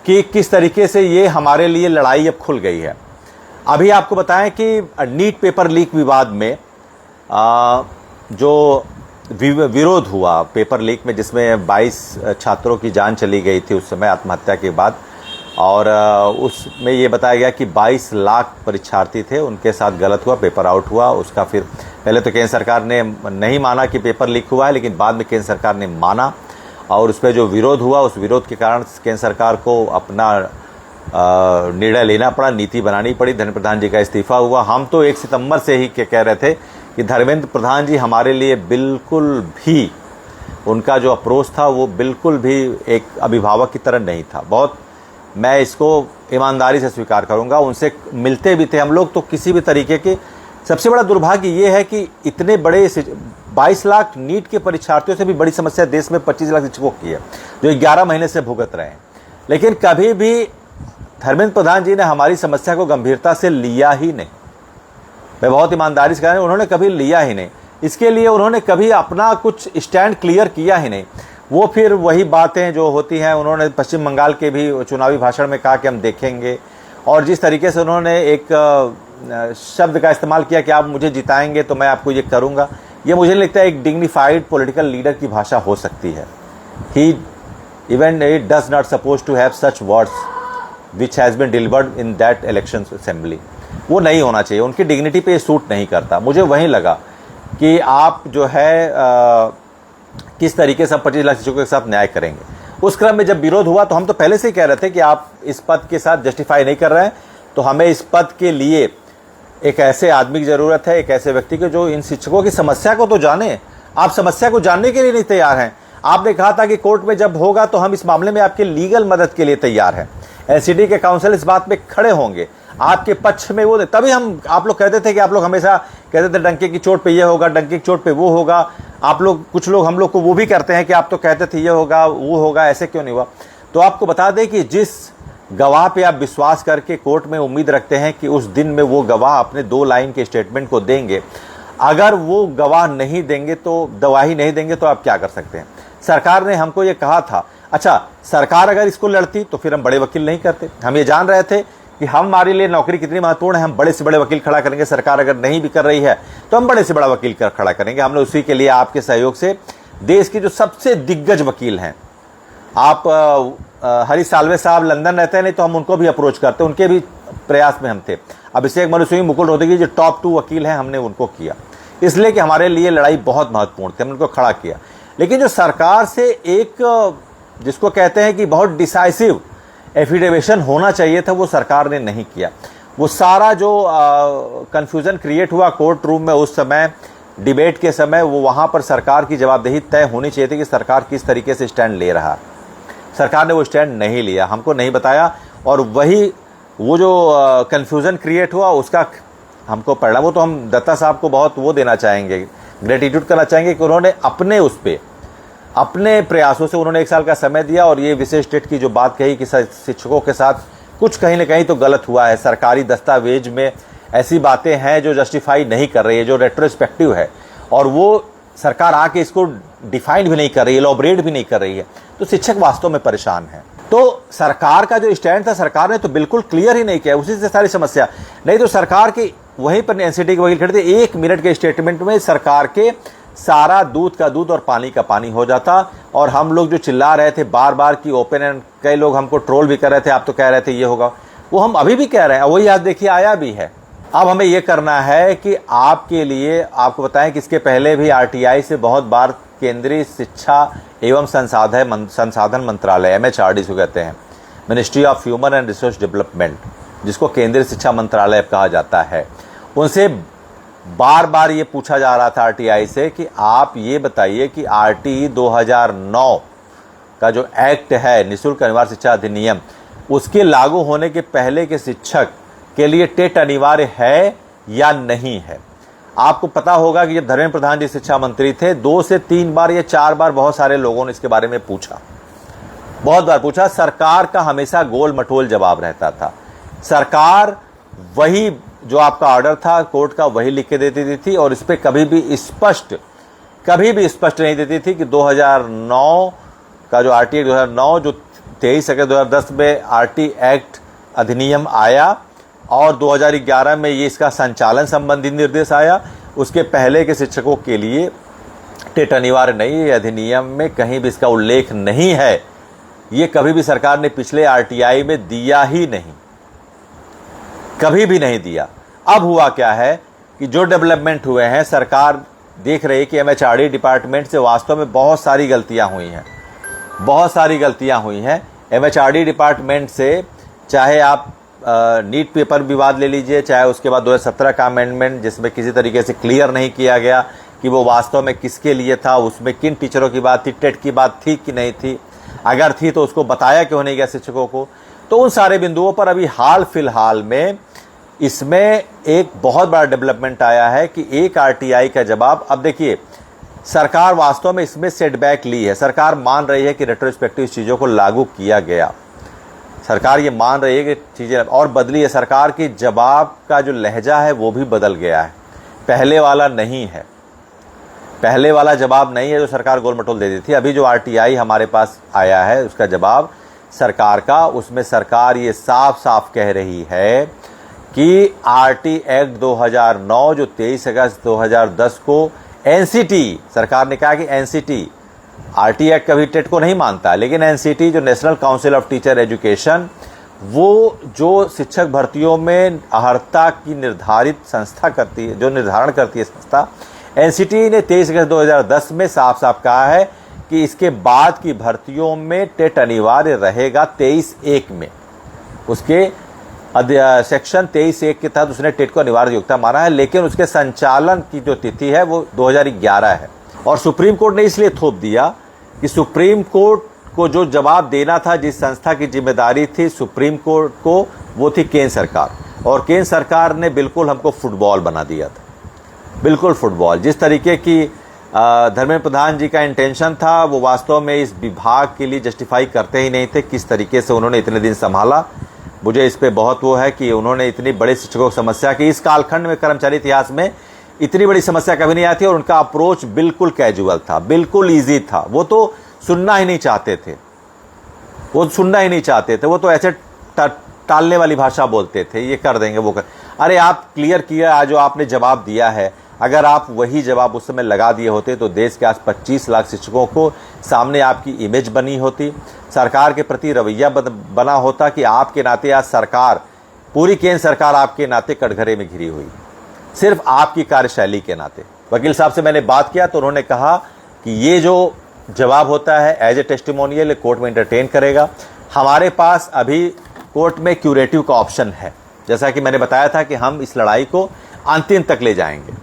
कि किस तरीके से ये हमारे लिए लड़ाई अब खुल गई है। अभी आपको बताएं कि नीट पेपर लीक विवाद में जो विरोध हुआ पेपर लीक में, जिसमें 22 छात्रों की जान चली गई थी उस समय आत्महत्या के बाद, और उसमें ये बताया गया कि 22 लाख परीक्षार्थी थे, उनके साथ गलत हुआ, पेपर आउट हुआ। उसका फिर पहले तो केंद्र सरकार ने नहीं माना कि पेपर लीक हुआ है, लेकिन बाद में केंद्र सरकार ने माना और उस पर जो विरोध हुआ, उस विरोध के कारण केंद्र सरकार को अपना निर्णय लेना पड़ा, नीति बनानी पड़ी, धर्मेंद्र प्रधान जी का इस्तीफा हुआ। हम तो 1 सितंबर से ही कह रहे थे कि धर्मेंद्र प्रधान जी हमारे लिए बिल्कुल भी, उनका जो अप्रोच था वो बिल्कुल भी एक अभिभावक की तरह नहीं था। बहुत, मैं इसको ईमानदारी से स्वीकार करूंगा, उनसे मिलते भी थे हम लोग तो किसी भी तरीके के। सबसे बड़ा दुर्भाग्य ये है कि इतने बड़े 22 लाख नीट के परीक्षार्थियों से भी बड़ी समस्या देश में 25 लाख शिक्षकों की है, जो 11 महीने से भुगत रहे हैं। लेकिन कभी भी धर्मेंद्र प्रधान जी ने हमारी समस्या को गंभीरता से लिया ही नहीं। मैं बहुत ईमानदारी से कह रहा हूं, उन्होंने कभी लिया ही नहीं। इसके लिए उन्होंने कभी अपना कुछ स्टैंड क्लियर किया ही नहीं। वो फिर वही बातें जो होती हैं, उन्होंने पश्चिम बंगाल के भी चुनावी भाषण में कहा कि हम देखेंगे, और जिस तरीके से उन्होंने एक शब्द का इस्तेमाल किया कि आप मुझे जिताएंगे तो मैं आपको ये करूंगा, ये मुझे नहीं लगता एक डिग्निफाइड पॉलिटिकल लीडर की भाषा हो सकती है। He even it does not suppose to have such words which has been delivered in that election assembly. वो नहीं होना चाहिए, उनकी डिग्निटी पे सूट नहीं करता। मुझे वहीं लगा कि आप जो है किस तरीके से 25 लाख शिक्षकों के साथ न्याय करेंगे। उस क्रम में जब विरोध हुआ तो हम तो पहले से ही कह रहे थे कि आप इस पद के साथ जस्टिफाई नहीं कर रहे हैं, तो हमें इस पद के लिए एक ऐसे आदमी की जरूरत है, एक ऐसे व्यक्ति को जो इन शिक्षकों की समस्या को तो जाने। आप समस्या को जानने के लिए नहीं तैयार हैं। आपने कहा था कि कोर्ट में जब होगा तो हम इस मामले में आपके लीगल मदद के लिए तैयार हैं, एनसीटी के काउंसिल इस बात पे खड़े होंगे, आपके पक्ष में वो, तभी हम, आप लोग कहते थे कि आप लोग हमेशा कहते थे डंके की चोट पे ये होगा, डंके की चोट पे वो होगा। आप लोग, कुछ लोग हम लोग को वो भी करते हैं कि आप तो कहते थे ये होगा वो होगा, ऐसे क्यों नहीं हुआ। तो आपको बता दें कि जिस गवाह पे आप विश्वास करके कोर्ट में उम्मीद रखते हैं कि उस दिन में वो गवाह अपने 2 लाइन के स्टेटमेंट को देंगे, अगर वो गवाह नहीं देंगे तो, गवाही नहीं देंगे तो आप क्या कर सकते हैं। सरकार ने हमको ये कहा था, अच्छा सरकार अगर इसको लड़ती तो फिर हम बड़े वकील नहीं करते। हम ये जान रहे थे कि हमारे लिए नौकरी कितनी महत्वपूर्ण है, हम बड़े से बड़े वकील खड़ा करेंगे। सरकार अगर नहीं भी कर रही है तो हम बड़े से बड़ा वकील खड़ा करेंगे। हमने उसी के लिए आपके सहयोग से देश के जो सबसे दिग्गज वकील हैं, आप हरी साल्वे साहब लंदन रहते हैं, नहीं तो हम उनको भी अप्रोच करते, उनके भी प्रयास में हम थे। अभिषेक मनु सिंह, मुकुल रोहतगी, जो टॉप 2 वकील हैं, हमने उनको किया, इसलिए कि हमारे लिए लड़ाई बहुत महत्वपूर्ण थी, हमने उनको खड़ा किया। लेकिन जो सरकार से एक, जिसको कहते हैं कि बहुत डिसाइसिव एफिडेविशन होना चाहिए था, वो सरकार ने नहीं किया। वो सारा जो कंफ्यूजन क्रिएट हुआ कोर्ट रूम में उस समय, डिबेट के समय, वो वहां पर सरकार की जवाबदेही तय होनी चाहिए थी कि सरकार किस तरीके से स्टैंड ले रहा है। सरकार ने वो स्टैंड नहीं लिया, हमको नहीं बताया, और वही वो जो कंफ्यूजन क्रिएट हुआ उसका हमको परिणाम, वो तो हम दत्ता साहब को बहुत वो देना चाहेंगे, ग्रेटिट्यूड करना चाहेंगे कि उन्होंने अपने उस पे, अपने प्रयासों से उन्होंने 1 साल का समय दिया और ये विशेष स्टेट की जो बात कही कि शिक्षकों के साथ कुछ कहीं ना कहीं तो गलत हुआ है। सरकारी दस्तावेज में ऐसी बातें हैं जो जस्टिफाई नहीं कर रही है, जो रेट्रोस्पेक्टिव है, और वो सरकार आके इसको डिफाइन भी नहीं कर रही है, एलॉबरेट भी नहीं कर रही है, तो शिक्षक वास्तव में परेशान है। तो सरकार का जो स्टैंड था, सरकार ने तो बिल्कुल क्लियर ही नहीं किया, उसी से सारी समस्या। नहीं तो सरकार की वहीं पर एनसीटी के वकील खड़े थे, 1 मिनट के स्टेटमेंट में सरकार के सारा दूध का दूध और पानी का पानी हो जाता। और हम लोग जो चिल्ला रहे थे बार बार की ओपन एंड, कई लोग हमको ट्रोल भी कर रहे थे, आप तो कह रहे थे ये होगा, वो हम अभी भी कह रहे हैं, वही आज देखिए आया भी है। अब हमें ये करना है कि आपके लिए, आपको बताएं कि इसके पहले भी आरटीआई से बहुत बार केंद्रीय शिक्षा एवं संसाधन मंत्रालय, एमएचआरडी को कहते हैं, ministry of human and resource development, जिसको केंद्रीय शिक्षा मंत्रालय कहा जाता है, उनसे बार बार ये पूछा जा रहा था आरटीआई से कि आप ये बताइए कि आरटीई 2009 का जो एक्ट है, निःशुल्क अनिवार्य शिक्षा अधिनियम, उसके लागू होने के पहले के शिक्षक के लिए टेट अनिवार्य है या नहीं है। आपको पता होगा कि जब धर्मेंद्र प्रधान जी शिक्षा मंत्री थे, 2 से 3 बार या 4 बार बहुत सारे लोगों ने इसके बारे में पूछा, बहुत बार पूछा। सरकार का हमेशा गोल मटोल जवाब रहता था। सरकार वही जो आपका ऑर्डर था कोर्ट का, वही लिख के देती थी, और इस पर कभी भी स्पष्ट नहीं देती थी कि 2009 का जो आरटीआई 2009 जो 23 अगस्त 2010 में आरटी एक्ट अधिनियम आया और 2011 में ये इसका संचालन संबंधी निर्देश आया। उसके पहले के शिक्षकों के लिए टेट अनिवार्य नहीं, ये अधिनियम में कहीं भी इसका उल्लेख नहीं है। ये कभी भी सरकार ने पिछले आरटीआई में दिया ही नहीं, कभी भी नहीं दिया। अब हुआ क्या है कि जो डेवलपमेंट हुए हैं, सरकार देख रही है कि एमएचआरडी डिपार्टमेंट से वास्तव में बहुत सारी गलतियां हुई हैं, बहुत सारी गलतियां हुई हैं एमएचआरडी डिपार्टमेंट से। चाहे आप नीट पेपर विवाद ले लीजिए, चाहे उसके बाद 2017 का अमेंडमेंट जिसमें किसी तरीके से क्लियर नहीं किया गया कि वो वास्तव में किसके लिए था, उसमें किन टीचरों की बात थी, टेट की बात थी कि नहीं थी, अगर थी तो उसको बताया क्यों नहीं गया शिक्षकों को। तो उन सारे बिंदुओं पर अभी हाल फिलहाल में इसमें एक बहुत बड़ा डेवलपमेंट आया है कि एक आरटीआई का जवाब। अब देखिए, सरकार वास्तव में इसमें सेटबैक ली है, सरकार मान रही है कि रेट्रोस्पेक्टिव चीज़ों को लागू किया गया, सरकार ये मान रही है कि चीज़ें और बदली है। सरकार की जवाब का जो लहजा है वो भी बदल गया है, पहले वाला नहीं है, पहले वाला जवाब नहीं है जो सरकार गोल मटोल दे दी थी। अभी जो आरटीआई हमारे पास आया है उसका जवाब सरकार का, उसमें सरकार ये साफ साफ कह रही है कि आरटी एक्ट 2009 जो 23 अगस्त 2010 को एनसीटी, सरकार ने कहा कि एनसीटी, आरटी एक्ट कभी टेट को नहीं मानता, लेकिन एनसीटी जो national council of teacher education, वो जो शिक्षक भर्तियों में अर्हता की निर्धारित संस्था करती है, जो निर्धारण करती है संस्था, एनसीटी ने 23 अगस्त 2010 में साफ साफ कहा है कि इसके बाद की भर्तियों में टेट अनिवार्य रहेगा 23(1) में। उसके सेक्शन 23(1) के तहत उसने टेट को अनिवार्य योग्यता माना है, लेकिन उसके संचालन की जो तिथि है वो 2011 है। और सुप्रीम कोर्ट ने इसलिए थोप दिया कि सुप्रीम कोर्ट को जो जवाब देना था, जिस संस्था की जिम्मेदारी थी सुप्रीम कोर्ट को, वो थी केंद्र सरकार, और केंद्र सरकार ने बिल्कुल हमको फुटबॉल बना दिया था, बिल्कुल फुटबॉल। जिस तरीके की धर्मेंद्र प्रधान जी का इंटेंशन था वो वास्तव में इस विभाग के लिए जस्टिफाई करते ही नहीं थे। किस तरीके से उन्होंने इतने दिन संभाला, मुझे इस पे बहुत वो है कि उन्होंने इतनी बड़ी शिक्षकों की समस्या की, इस कालखंड में कर्मचारी इतिहास में इतनी बड़ी समस्या कभी नहीं आती, और उनका अप्रोच बिल्कुल कैजुअल था, बिल्कुल ईजी था। वो तो सुनना ही नहीं चाहते थे, वो सुनना ही नहीं चाहते थे, वो तो ऐसे टालने वाली भाषा बोलते थे, ये कर देंगे वो कर। अरे आप क्लियर किया, आज जो आपने जवाब दिया है, अगर आप वही जवाब उस समय लगा दिए होते तो देश के आज 25 लाख शिक्षकों को सामने आपकी इमेज बनी होती, सरकार के प्रति रवैया बना होता कि आपके नाते आज सरकार, पूरी केंद्र सरकार आपके नाते कटघरे में घिरी हुई, सिर्फ आपकी कार्यशैली के नाते। वकील साहब से मैंने बात किया तो उन्होंने कहा कि ये जो जवाब होता है एज ए टेस्टिमोनियल कोर्ट में एंटरटेन करेगा। हमारे पास अभी कोर्ट में क्यूरेटिव का ऑप्शन है, जैसा कि मैंने बताया था कि हम इस लड़ाई को अंतिम तक ले जाएंगे।